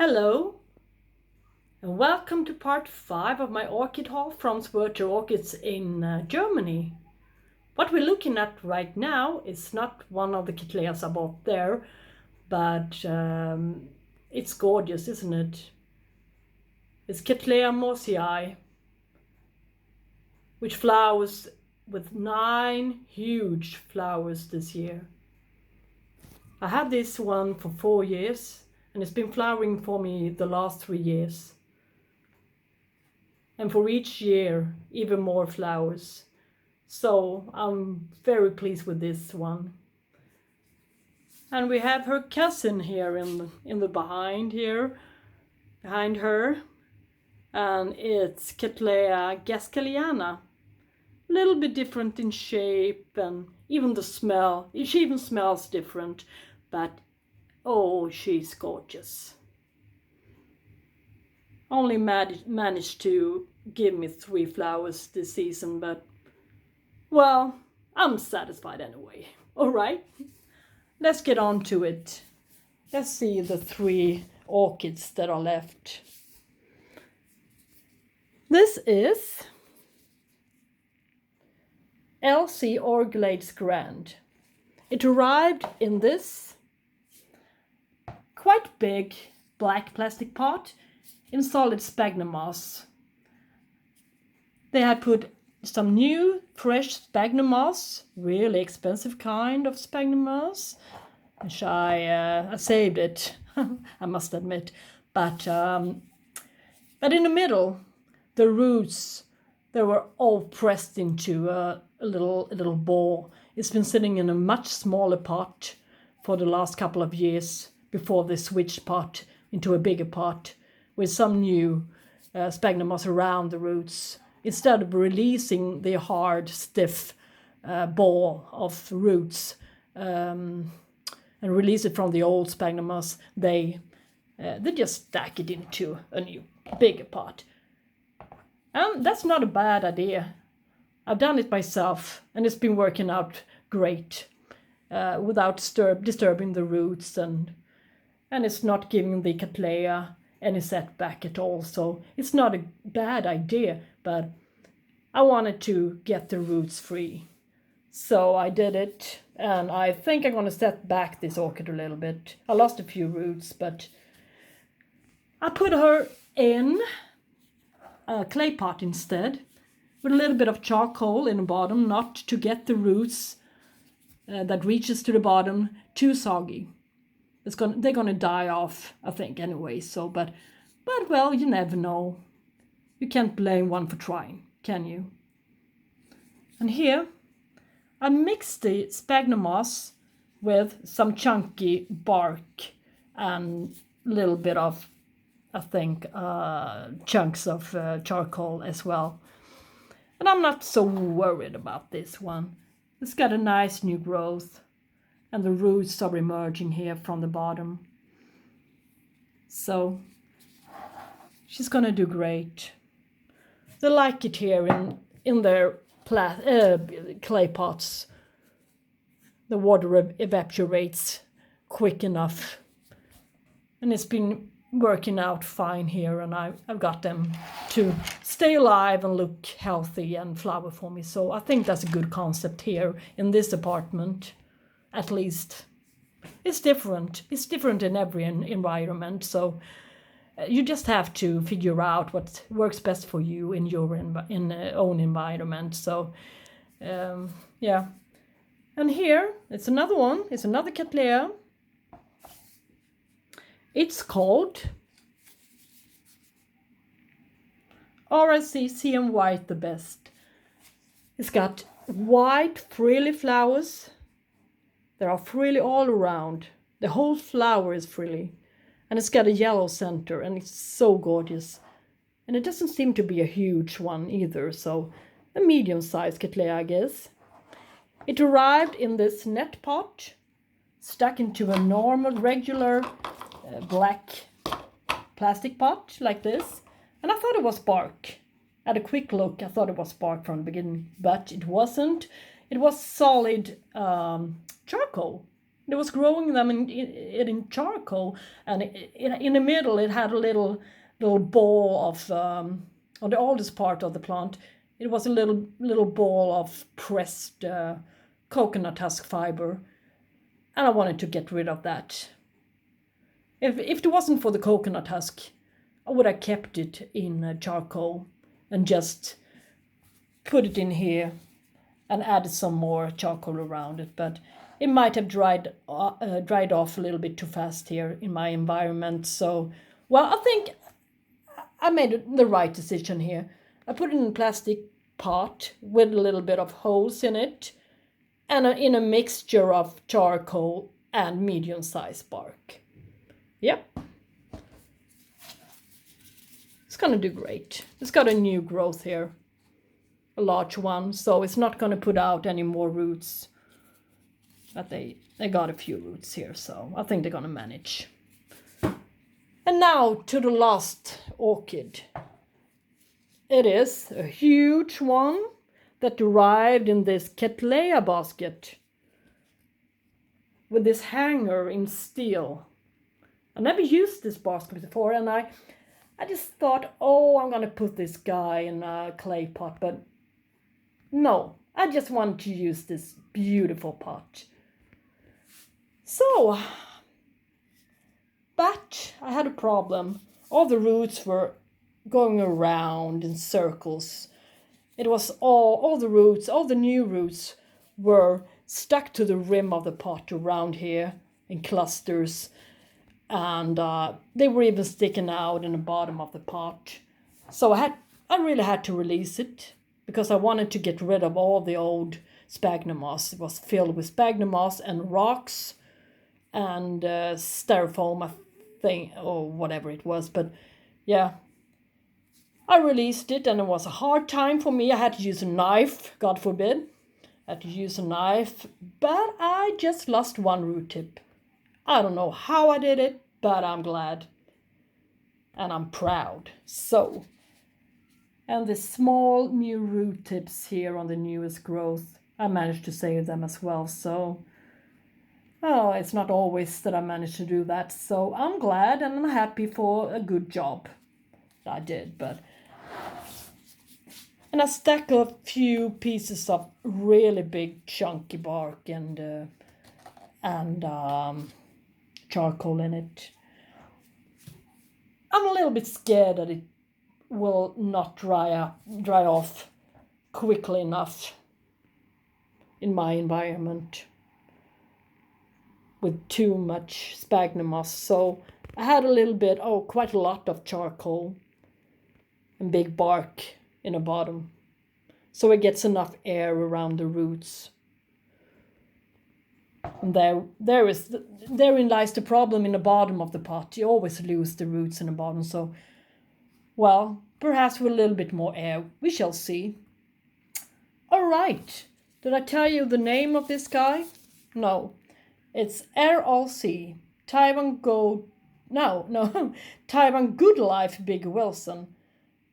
Hello and welcome to part 5 of my orchid haul from Schwerter Orchids in Germany. What we're looking at right now is not one of the cattleyas I bought there, but it's gorgeous, isn't it? It's Cattleya morsii, which flowers with 9 huge flowers this year. I had this one for 4 years and it's been flowering for me the last 3 years. And for each year, even more flowers. So I'm very pleased with this one. And we have her cousin here in the behind her. And it's Cattleya gascaliana. A little bit different in shape and even the smell. She even smells different, but oh, she's gorgeous. Only managed to give me 3 flowers this season, but well, I'm satisfied anyway. All right, let's get on to it. Let's see the 3 orchids that are left. This is LC Orglades Grand. It arrived in this quite big black plastic pot in solid sphagnum moss. They had put some new fresh sphagnum moss, really expensive kind of sphagnum moss, which I saved it, I must admit. But in the middle, the roots, they were all pressed into a little ball. It's been sitting in a much smaller pot for the last couple of years before they switched pot into a bigger pot with some new sphagnum moss around the roots, instead of releasing the hard, stiff ball of roots and release it from the old sphagnum moss. They just stack it into a new, bigger pot. And that's not a bad idea. I've done it myself, and it's been working out great without disturbing the roots, and it's not giving the Cattleya any setback at all. So it's not a bad idea, but I wanted to get the roots free. So I did it, and I think I'm going to set back this orchid a little bit. I lost a few roots, but I put her in a clay pot instead, with a little bit of charcoal in the bottom, not to get the roots that reaches to the bottom too soggy. They're gonna die off, I think, anyway. So, but well, you never know. You can't blame one for trying, can you? And here, I mixed the sphagnum moss with some chunky bark and a little bit of, I think, chunks of charcoal as well. And I'm not so worried about this one. It's got a nice new growth, and the roots are emerging here from the bottom. So she's gonna do great. They like it here in their clay pots. The water evaporates quick enough, and it's been working out fine here, and I've got them to stay alive and look healthy and flower for me. So I think that's a good concept here in this apartment. At least it's different. It's different in every environment. So you just have to figure out what works best for you in your own environment. So yeah. And here it's another one. It's another Cattleya. It's called RSC and white the best. It's got white frilly flowers. There are frilly all around. The whole flower is frilly. And it's got a yellow center, and it's so gorgeous. And it doesn't seem to be a huge one either, so a medium-sized Cattleya, I guess. It arrived in this net pot, stuck into a normal, regular black plastic pot like this. And I thought it was bark. At a quick look, I thought it was bark from the beginning, but it wasn't. It was solid charcoal. It was growing them in charcoal, and in the middle it had a little ball of on the oldest part of the plant. It was a little ball of pressed coconut husk fiber, and I wanted to get rid of that. If it wasn't for the coconut husk, I would have kept it in charcoal and just put it in here and added some more charcoal around it, but it might have dried off a little bit too fast here in my environment. So, well, I think I made the right decision here. I put it in a plastic pot with a little bit of holes in it, and in a mixture of charcoal and medium-sized bark. Yep. It's gonna do great. It's got a new growth here, a large one, so it's not gonna put out any more roots. But they got a few roots here, so I think they're gonna manage. And now to the last orchid. It is a huge one that arrived in this Cattleya basket with this hanger in steel. I never used this basket before, and I just thought, oh, I'm gonna put this guy in a clay pot, but no, I just wanted to use this beautiful pot. So, but I had a problem. All the roots were going around in circles. It was all the roots, all the new roots were stuck to the rim of the pot around here in clusters. And they were even sticking out in the bottom of the pot. So I really had to release it because I wanted to get rid of all the old sphagnum moss. It was filled with sphagnum moss and rocks and styrofoam, I think, or whatever it was. But yeah, I released it, and it was a hard time for me. I had to use a knife, God forbid. I had to use a knife, but I just lost one root tip. I don't know how I did it, but I'm glad. And I'm proud. So, and the small new root tips here on the newest growth, I managed to save them as well. So, oh, it's not always that I manage to do that. So I'm glad and I'm happy for a good job I did. And I stuck a few pieces of really big chunky bark and charcoal in it. I'm a little bit scared that it will not dry off quickly enough in my environment with too much sphagnum moss. So I had a little bit, quite a lot of charcoal and big bark in the bottom, so it gets enough air around the roots. And therein lies the problem in the bottom of the pot. You always lose the roots in the bottom. So, well, perhaps with a little bit more air, we shall see. All right. Did I tell you the name of this guy? No. It's RLC, Taiwan Good Life Big Wilson.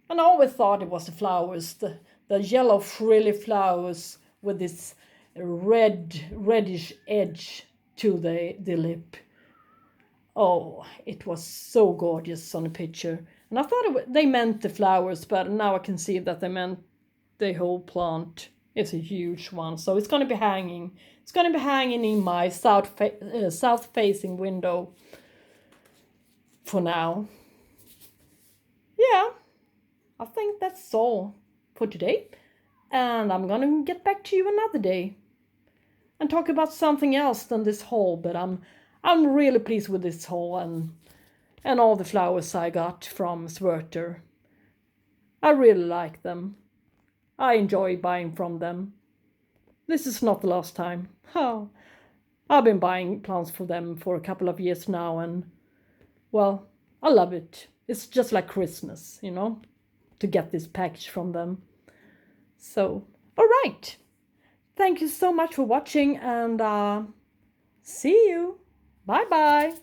And I always thought it was the flowers, the yellow frilly flowers with this reddish edge to the lip. Oh, it was so gorgeous on the picture. And I thought they meant the flowers, but now I can see that they meant the whole plant. It's a huge one, so it's going to be hanging. It's going to be hanging in my south-facing window for now. Yeah, I think that's all for today. And I'm going to get back to you another day and talk about something else than this haul. But I'm really pleased with this haul and all the flowers I got from Schwerter. I really like them. I enjoy buying from them. This is not the last time. Oh, I've been buying plants for them for a couple of years now, and well, I love it. It's just like Christmas, to get this package from them. So, all right. Thank you so much for watching, and see you. Bye-bye.